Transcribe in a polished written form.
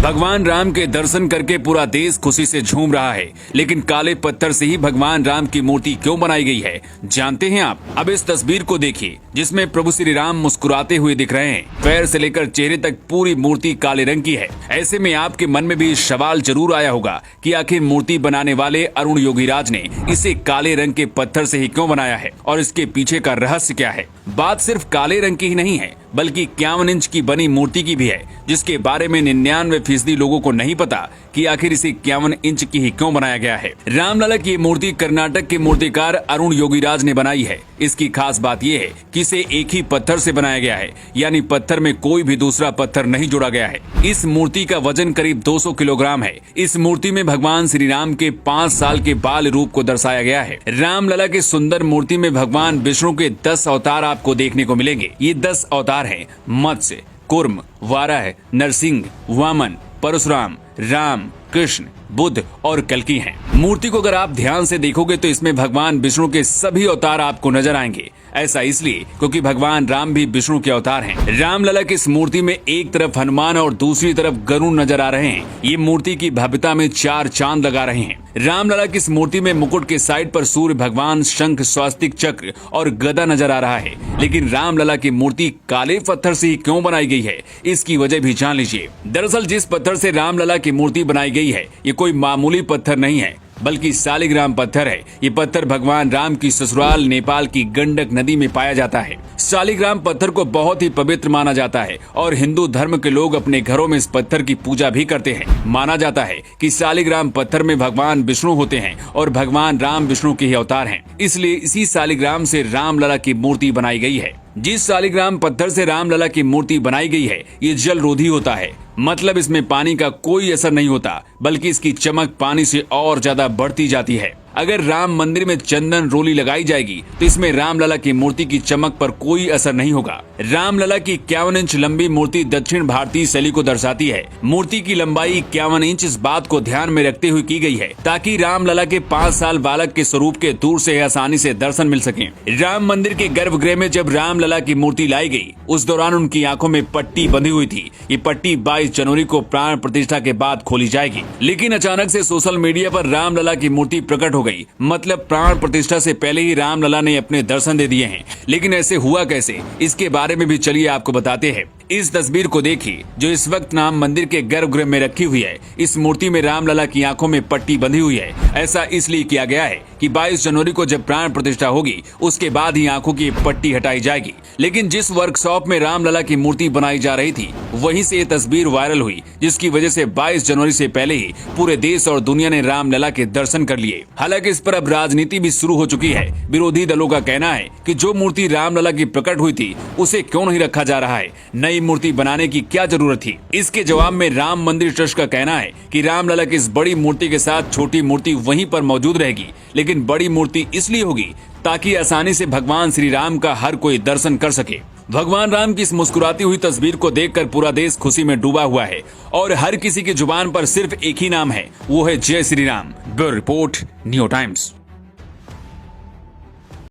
भगवान राम के दर्शन करके पूरा देश खुशी से झूम रहा है, लेकिन काले पत्थर से ही भगवान राम की मूर्ति क्यों बनाई गई है, जानते हैं आप? अब इस तस्वीर को देखिए जिसमें प्रभु श्री राम मुस्कुराते हुए दिख रहे हैं। पैर से लेकर चेहरे तक पूरी मूर्ति काले रंग की है। ऐसे में आपके मन में भी सवाल जरूर आया होगा कि आखिर मूर्ति बनाने वाले अरुण योगीराज ने इसे काले रंग के पत्थर से ही क्यों बनाया है और इसके पीछे का रहस्य क्या है। बात सिर्फ काले रंग की ही नहीं है, बल्कि 51 इंच की बनी मूर्ति की भी है, जिसके बारे में 99% लोगों को नहीं पता कि आखिर इसे 51 इंच की ही क्यों बनाया गया है। रामलला की मूर्ति कर्नाटक के मूर्तिकार अरुण योगीराज ने बनाई है। इसकी खास बात यह है कि इसे एक ही पत्थर से बनाया गया है, यानी पत्थर में कोई भी दूसरा पत्थर नहीं जोड़ा गया है। इस मूर्ति का वजन करीब 200 किलोग्राम है। इस मूर्ति में भगवान श्री राम के 5 साल के बाल रूप को दर्शाया गया है। रामलला की सुंदर मूर्ति में भगवान विष्णु के 10 अवतार आपको देखने को मिलेंगे। ये 10 अवतार हैं मत्स्य, कूर्म, वाराह, नरसिंह, वामन, परशुराम, राम, कृष्ण, बुद्ध और कल्कि हैं। मूर्ति को अगर आप ध्यान से देखोगे तो इसमें भगवान विष्णु के सभी अवतार आपको नजर आएंगे। ऐसा इसलिए क्योंकि भगवान राम भी विष्णु के अवतार हैं। रामलला की इस मूर्ति में एक तरफ हनुमान और दूसरी तरफ गरुड़ नजर आ रहे हैं। ये मूर्ति की भव्यता में 4 चांद लगा रहे हैं। रामलला की इस मूर्ति में मुकुट के साइड पर सूर्य भगवान, शंख, स्वास्तिक चक्र और गदा नजर आ रहा है। लेकिन रामलला की मूर्ति काले पत्थर से ही क्यों बनाई गई है, इसकी वजह भी जान लीजिए। दरअसल जिस पत्थर से रामलला की मूर्ति बनाई गई है, ये कोई मामूली पत्थर नहीं है, बल्कि शालिग्राम पत्थर है। ये पत्थर भगवान राम की ससुराल नेपाल की गंडक नदी में पाया जाता है। शालिग्राम पत्थर को बहुत ही पवित्र माना जाता है और हिंदू धर्म के लोग अपने घरों में इस पत्थर की पूजा भी करते हैं। माना जाता है कि शालिग्राम पत्थर में भगवान विष्णु होते हैं और भगवान राम विष्णु के ही अवतार हैं। इसलिए इसी शालिग्राम से रामलला की मूर्ति बनाई गई है। जिस शालिग्राम पत्थर से रामलला की मूर्ति बनाई गई है, ये जल रोधी होता है, मतलब इसमें पानी का कोई असर नहीं होता, बल्कि इसकी चमक पानी से और ज्यादा बढ़ती जाती है। अगर राम मंदिर में चंदन रोली लगाई जाएगी तो इसमें रामलला की मूर्ति की चमक पर कोई असर नहीं होगा। रामलला की 51 इंच लंबी मूर्ति दक्षिण भारतीय शैली को दर्शाती है। मूर्ति की लंबाई 51 इंच इस बात को ध्यान में रखते हुए की गई है ताकि रामलला के 5 साल बालक के स्वरूप के दूर से आसानी से दर्शन मिल सके। राम मंदिर के गर्भगृह में जब रामलला की मूर्ति लाई गई, उस दौरान उनकी आंखों में पट्टी बंधी हुई थी। ये पट्टी 22 जनवरी को प्राण प्रतिष्ठा के बाद खोली जाएगी। लेकिन अचानक से सोशल मीडिया पर रामलला की मूर्ति प्रकट हो गई, मतलब प्राण प्रतिष्ठा से पहले ही रामलला ने अपने दर्शन दे दिए हैं। लेकिन ऐसे हुआ कैसे, इसके बारे में भी चलिए आपको बताते हैं। इस तस्वीर को देखिए जो इस वक्त राम मंदिर के गर्भगृह में रखी हुई है। इस मूर्ति में रामलला की आंखों में पट्टी बंधी हुई है। ऐसा इसलिए किया गया है कि 22 जनवरी को जब प्राण प्रतिष्ठा होगी, उसके बाद ही आंखों की पट्टी हटाई जाएगी। लेकिन जिस वर्कशॉप में रामलला की मूर्ति बनाई जा रही थी, वहीं से ये तस्वीर वायरल हुई, जिसकी वजह से 22 जनवरी से पहले ही पूरे देश और दुनिया ने रामलला के दर्शन कर लिए। हालांकि इस पर अब राजनीति भी शुरू हो चुकी है। विरोधी दलों का कहना है कि जो मूर्ति रामलला की प्रकट हुई थी, उसे क्यों नहीं रखा जा रहा है, नई मूर्ति बनाने की क्या जरूरत थी। इसके जवाब में राम मंदिर ट्रस्ट का कहना है कि रामलला की इस बड़ी मूर्ति के साथ छोटी मूर्ति वहीं पर मौजूद रहेगी, लेकिन बड़ी मूर्ति इसलिए होगी ताकि आसानी से भगवान श्री राम का हर कोई दर्शन कर सके। भगवान राम की इस मुस्कुराती हुई तस्वीर को देखकर पूरा देश खुशी में डूबा हुआ है और हर किसी की जुबान पर सिर्फ एक ही नाम है, वो है जय Shri Ram. Bureau report, new times.